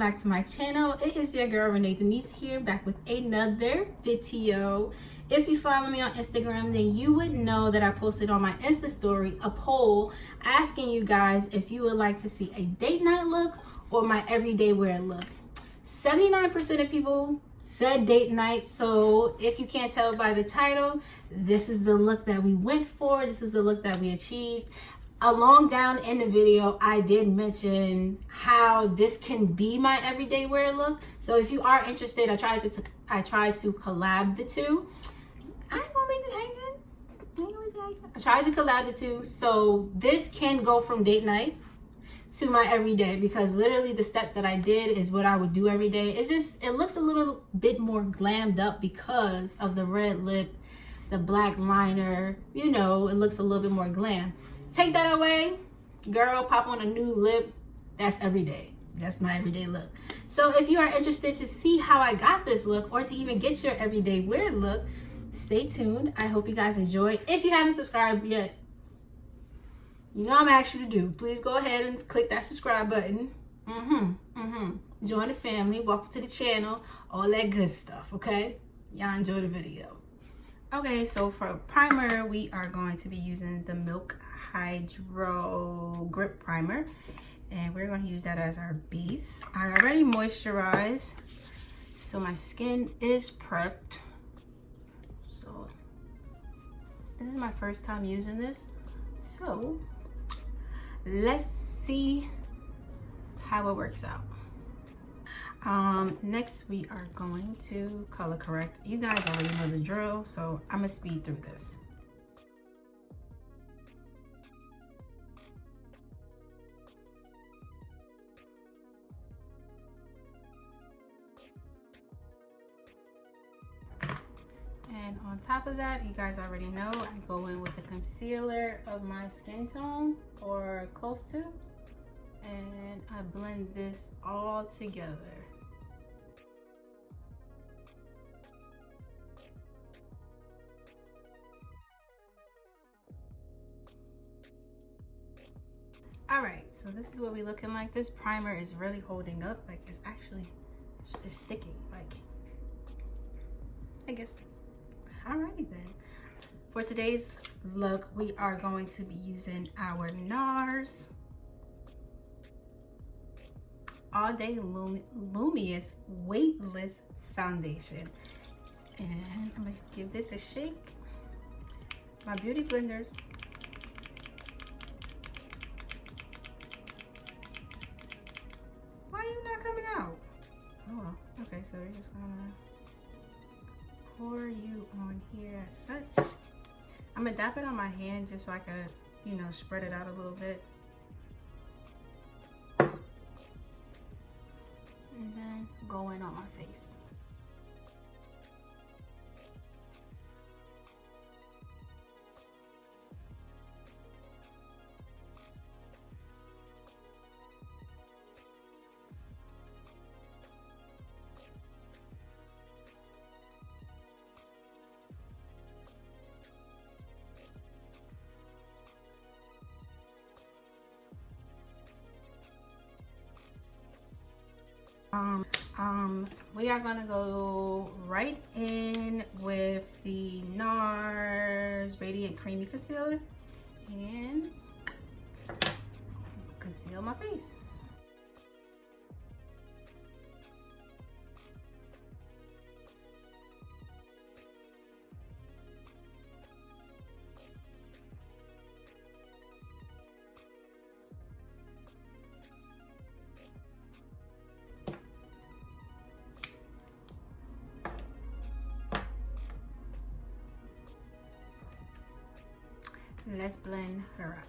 back to my channel. It is your girl Renea Denese here, back with another video. If you follow me on Instagram, then you would know that I posted on my Insta story a poll asking you guys if you would like to see a date night look or my everyday wear look. 79% of people said date night, so if you can't tell by the title, this is the look that we went for. This is the look that we achieved. Along down in the video, I did mention how this can be my everyday wear look. So if you are interested, I tried to collab the two. I ain't gonna leave you hanging. I tried to collab the two, so this can go from date night to my everyday, because literally the steps that I did is what I would do every day. It's just, it looks a little bit more glammed up because of the red lip, the black liner, you know, it looks a little bit more glam. Take that away, girl, pop on a new lip. That's every day. That's my everyday look. So if you are interested to see how I got this look, or to even get your everyday wear look, stay tuned. I hope you guys enjoy. If you haven't subscribed yet, you know I'm asking you to do. Please go ahead and click that subscribe button. Join the family, welcome to the channel, all that good stuff, okay? Y'all enjoy the video. Okay, so for primer, we are going to be using the Milk Hydro Grip Primer, and we're going to use that as our base. I already moisturized, so my skin is prepped. So this is my first time using this, so let's see how it works out. Next we are going to color correct. You guys already know the drill, so I'm gonna speed through this. And on top of that, you guys already know, I go in with the concealer of my skin tone, or close to, and I blend this all together. All right, so this is what we're looking like. This primer is really holding up, like it's sticking, like, I guess. Alrighty then. For today's look, we are going to be using our NARS All Day Luminous Weightless Foundation. And I'm gonna give this a shake. My beauty blenders. Why are you not coming out? Oh, okay, so we're just gonna pour you on here as such. I'm gonna dab it on my hand just so I can, you know, spread it out a little bit. And then go in on my face. We are gonna go right in with the NARS Radiant Creamy Concealer and conceal my face. Let's blend her out.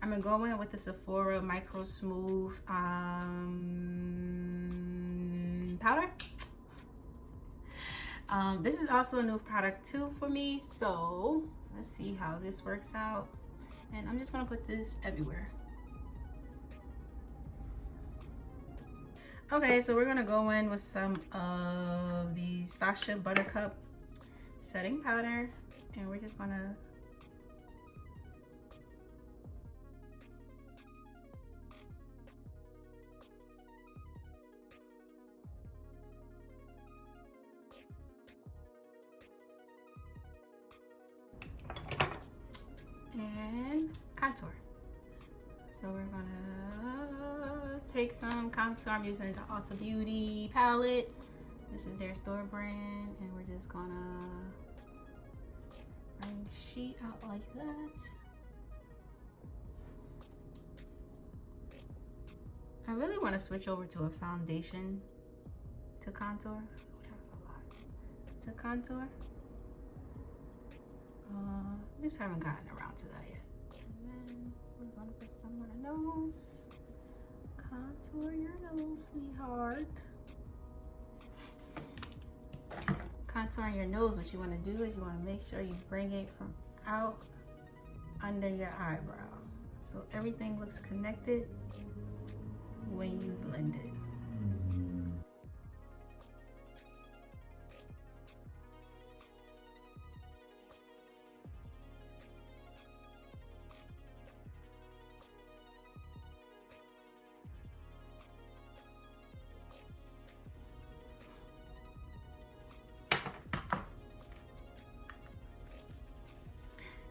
I'm gonna go in with the Sephora Micro Smooth powder. This is also a new product too for me, so let's see how this works out. And I'm just gonna put this everywhere. Okay, so we're gonna go in with some of the Sasha Buttercup setting powder, and we're just gonna and contour. So we're gonna take some contour. I'm using the Ulta Beauty palette. This is their store brand, and we're just gonna bring the sheet out like that. I really want to switch over to a foundation to contour. Oh, that was a lot. To contour. Just haven't gotten around to that yet. And then we're gonna put some on the nose. Contour your nose, sweetheart. Contouring your nose, what you want to do is you want to make sure you bring it from out under your eyebrow, so everything looks connected when you blend it.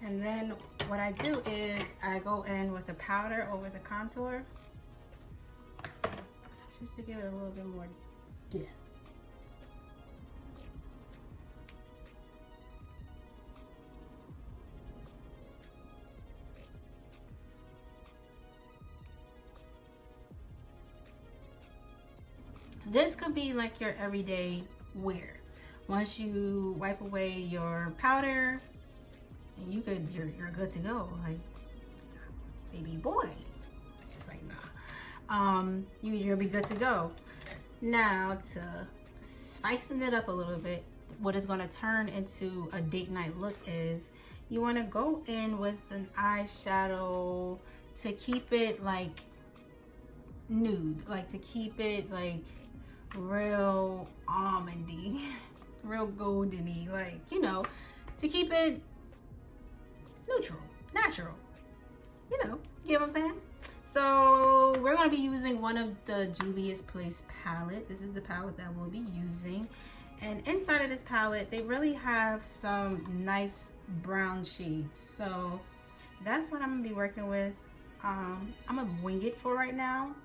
And then what I do is I go in with the powder over the contour, just to give it a little bit more depth. This could be like your everyday wear. Once you wipe away your powder, and you're good to go. Like, baby boy, it's like, nah. You'll be good to go. Now, to spicing it up a little bit, what is going to turn into a date night look is you want to go in with an eyeshadow to keep it like nude, like to keep it like real almondy, real goldeny, like, you know, to keep it neutral, natural, you know, get what I'm saying? So we're going to be using one of the Julia's Place palette. This is the palette that we'll be using, and inside of this palette they really have some nice brown shades, so that's what I'm gonna be working with. I'm gonna wing it for right now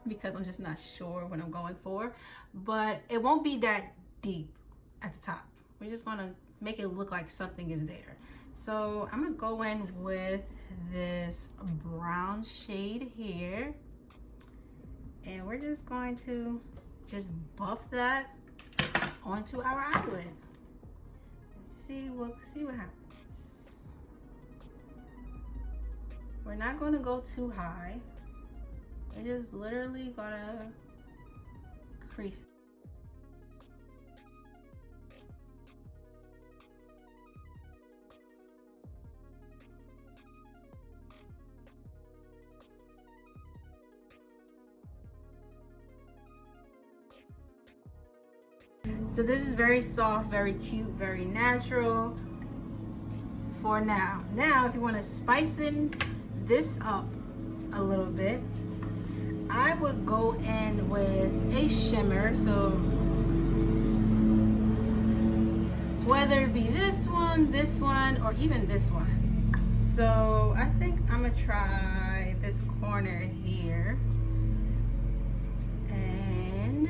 because I'm just not sure what I'm going for, but it won't be that deep at the top. We're just gonna make it look like something is there. So I'm gonna go in with this brown shade here, and we're just going to just buff that onto our eyelid and see what happens. We're not going to go too high. We're just literally gonna crease. So this is very soft, very cute, very natural for now. Now, if you want to spicing this up a little bit, I would go in with a shimmer. So whether it be this one, or even this one. So I think I'm gonna try this corner here. And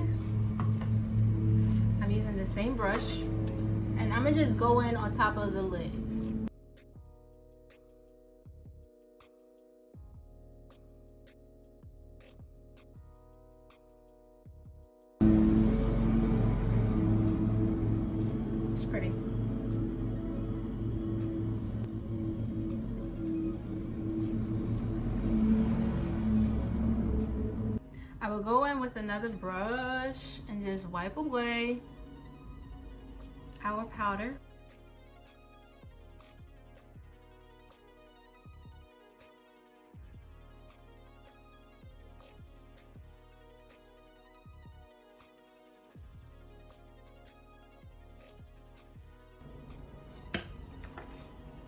I'm using the same brush, and I'm gonna just go in on top of the lid. It's pretty. I will go in with another brush and just wipe away our powder.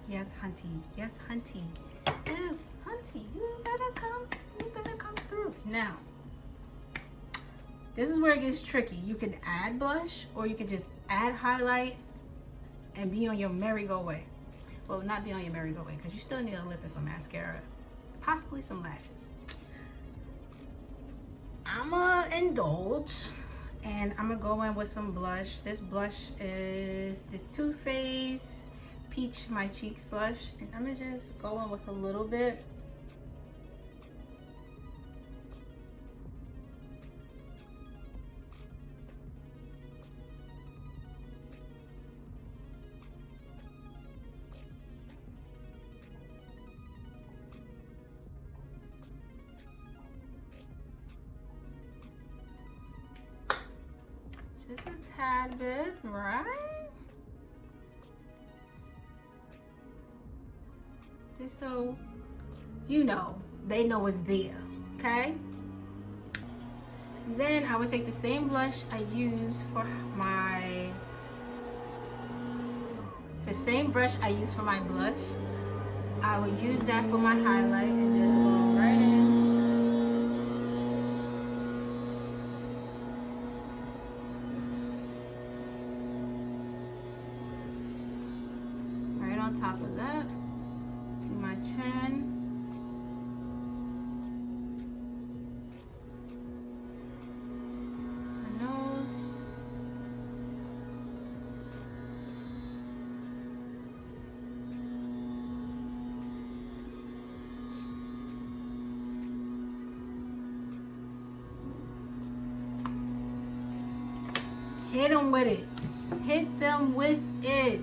Yes, hunty. Yes, hunty. Yes, hunty. You better come. You better come through. Now, this is where it gets tricky. You can add blush or you can just add highlight and be on your merry-go-way. Well, not be on your merry-go-way because you still need a lip and some mascara. Possibly some lashes. I'ma indulge and I'm gonna go in with some blush. This blush is the Too Faced Peach My Cheeks blush, and I'm gonna just go in with a little bit. Just a tad bit, right? Just so you know, they know it's there, okay? Then I would take the same blush I use for my, brush I use for my blush. I would use that for my highlight and just go right in. Right on top of that. My chin, my nose, hit them with it. Hit them with it.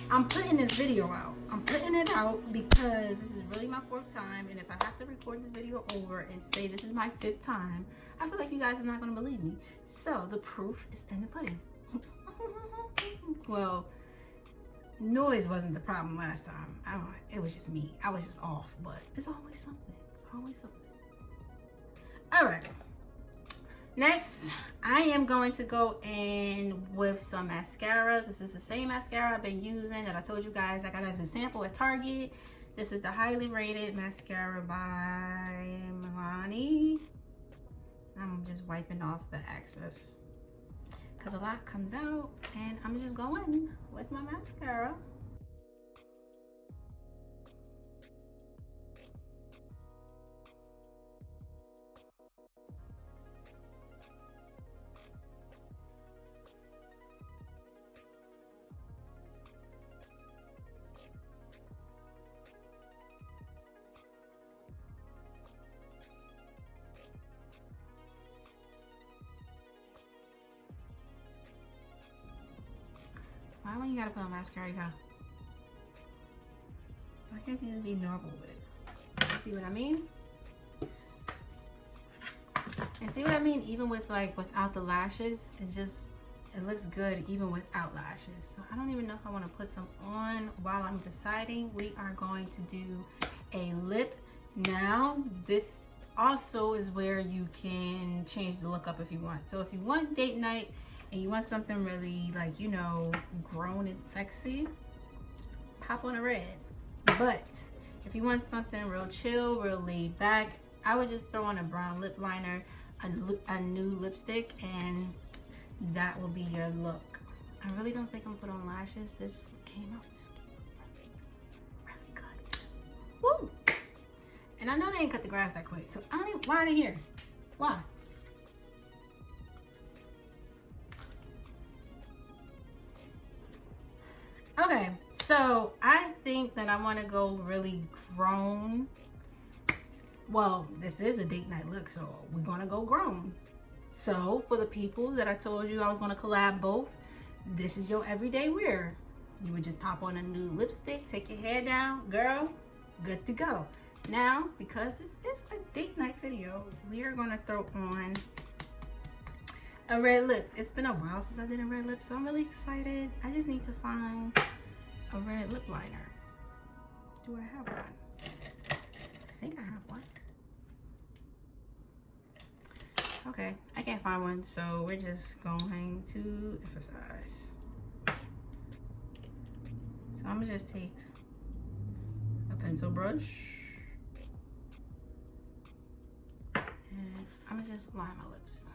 I'm putting this video out. I'm putting it out because this is really my 4th time, and if I have to record this video over and say this is my 5th time, I feel like you guys are not going to believe me. So the proof is in the pudding. Well, noise wasn't the problem last time. It was just me. I was just off, but it's always something. It's always something. All right. Next, I am going to go in with some mascara. This is the same mascara I've been using that I told you guys I got as a sample at Target. This is the highly rated mascara by Milani. I'm just wiping off the excess because a lot comes out, and I'm just going with my mascara. Why when you gotta put on mascara, you gotta... Why can't you just be normal with it? See what I mean? And see what I mean? Even with without the lashes, it looks good even without lashes. So I don't even know if I want to put some on while I'm deciding. We are going to do a lip now. This also is where you can change the look up if you want. So if you want date night and you want something really grown and sexy, pop on a red. But if you want something real chill, real laid back, I would just throw on a brown lip liner, a new lipstick, and that will be your look. I really don't think I'm gonna put on lashes. This came off the skin really good. Woo! And I know they ain't cut the grass that quick, so I don't even, why are they here? Why? Okay, so I think that I want to go really grown. Well, this is a date night look, so we're gonna go grown. So for the people that I told you I was gonna collab both, this is your everyday wear. You would just pop on a new lipstick, take your hair down, girl, good to go. Now, because this is a date night video, we are gonna throw on a red lip. It's been a while since I did a red lip, so I'm really excited. I just need to find a red lip liner. Do I have one? I think I have one. Okay, I can't find one, so we're just going to emphasize. So I'm gonna just take a pencil brush and I'm gonna just line my lips.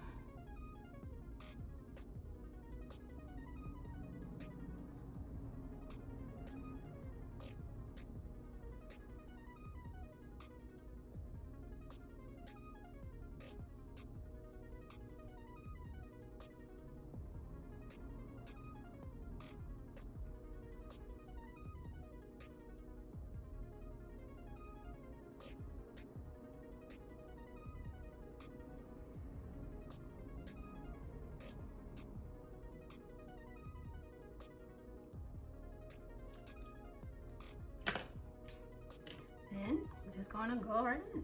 Then I'm just gonna go right in.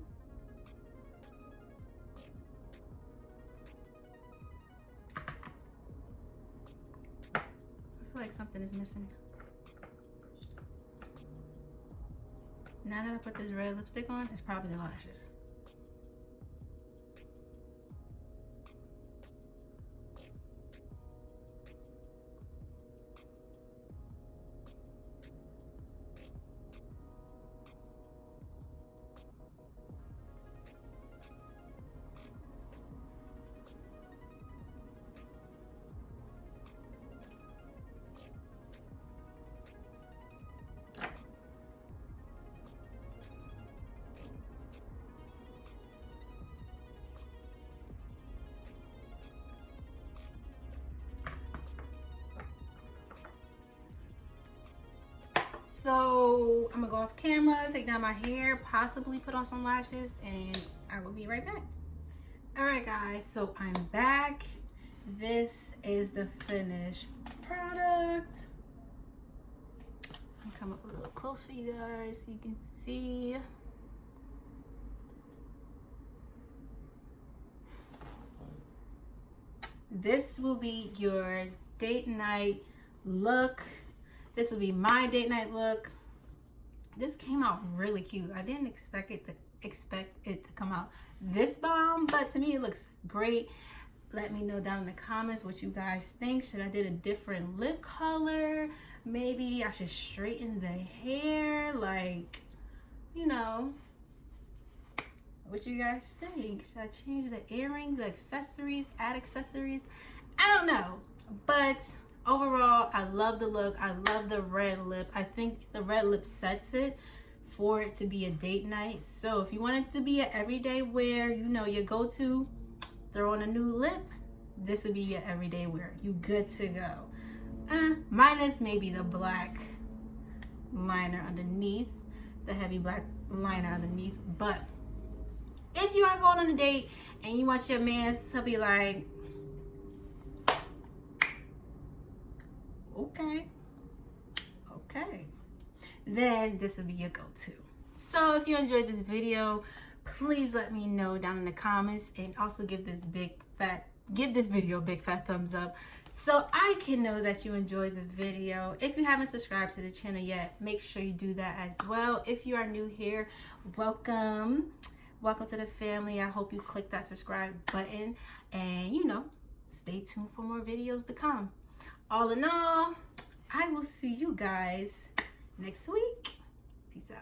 I feel like something is missing. Now that I put this red lipstick on, it's probably the lashes. So I'm gonna go off camera, take down my hair, possibly put on some lashes, and I will be right back. All right, guys, so I'm back. This is the finished product. I'll come up a little close for you guys so you can see. This will be your date night look. This will be my date night look. This came out really cute. I didn't expect it to come out this bomb, but to me it looks great. Let me know down in the comments what you guys think. Should I do a different lip color? Maybe I should straighten the hair, like, you know, what you guys think? Should I change the earring, the accessories, add accessories? I don't know, but overall, I love the look. I love the red lip. I think the red lip sets it for it to be a date night. So if you want it to be an everyday wear, you know, your go-to, throw on a new lip, this would be your everyday wear. You good to go. Minus maybe the black liner underneath, the heavy black liner underneath. But if you are going on a date and you want your man to be like, okay, then this will be your go-to. So if you enjoyed this video, please let me know down in the comments, and also give this video a big fat thumbs up so I can know that you enjoyed the video. If you haven't subscribed to the channel yet, make sure you do that as well. If you are new here, welcome to the family. I hope you click that subscribe button, and you know, stay tuned for more videos to come. All in all, I will see you guys next week. Peace out.